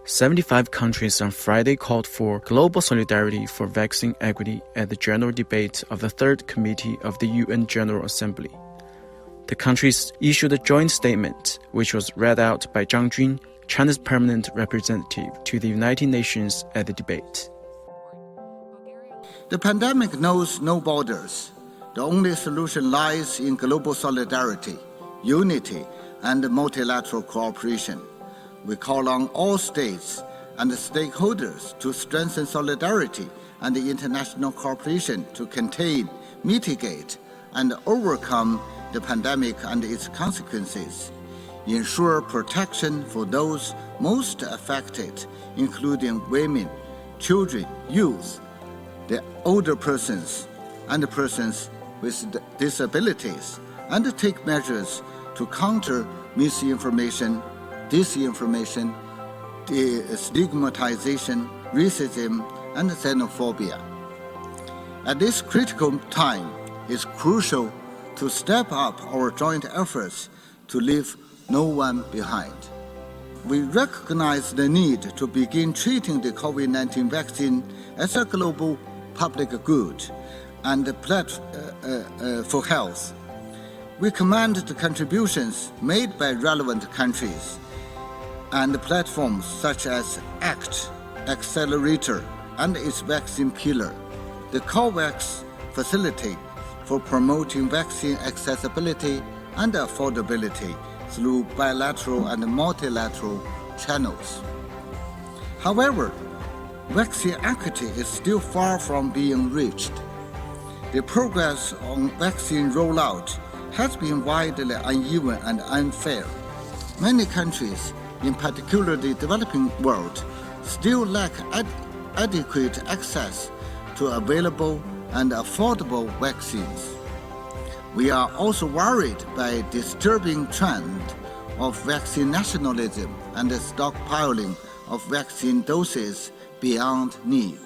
75 countries on Friday called for global solidarity for vaccine equity at the general debate of the Third Committee of the UN General Assembly. The countries issued a joint statement, which was read out by Zhang Jun, China's permanent representative to the United Nations at the debate. The pandemic knows no borders. The only solution lies in global solidarity, unity, and multilateral cooperation. We call on all states and stakeholders to strengthen solidarity and international cooperation to contain, mitigate, and overcome the pandemic and its consequences, ensure protection for those most affected, including women, children, youth, the older persons, and persons with disabilities, and take measures to counter misinformation, disinformation, stigmatization, racism, and xenophobia. At this critical time, it's crucial to step up our joint efforts to leave no one behind. We recognize the need to begin treating the COVID-19 vaccine as a global public good and for health. We commend the contributions made by relevant countries and platforms such as ACT, Accelerator, and its vaccine pillar, the COVAX facility for promoting vaccine accessibility and affordability through bilateral and multilateral channels. However, vaccine equity is still far from being reached. The progress on vaccine rollout has been widely uneven and unfair. Many countries, in particular the developing world, still lack adequate access to available and affordable vaccines. We are also worried by a disturbing trend of vaccine nationalism and the stockpiling of vaccine doses beyond need.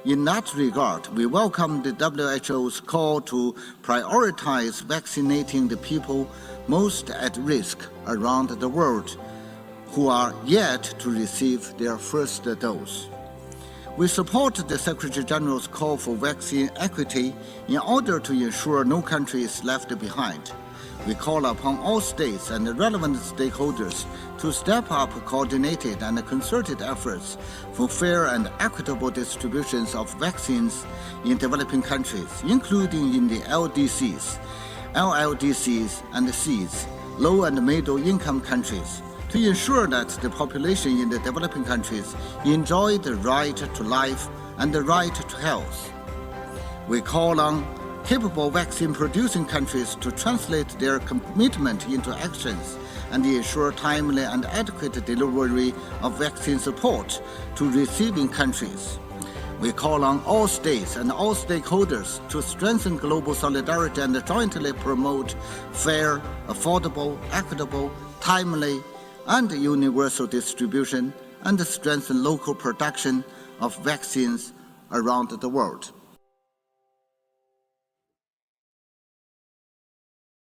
In that regard, we welcome the WHO's call to prioritize vaccinating the people most at risk around the world who are yet to receive their first dose. We support the Secretary General's call for vaccine equity in order to ensure no country is left behind. We call upon all states and the relevant stakeholders to step up coordinated and concerted efforts for fair and equitable distributions of vaccines in developing countries, including in the LDCs, LLDCs, and Cs, low and middle income countries, to ensure that the population in the developing countries enjoy the right to life and the right to health. We call on capable vaccine-producing countries to translate their commitment into actions and ensure timely and adequate delivery of vaccine support to receiving countries. We call on all states and all stakeholders to strengthen global solidarity and jointly promote fair, affordable, equitable, timely, and universal distribution and strengthen local production of vaccines around the world.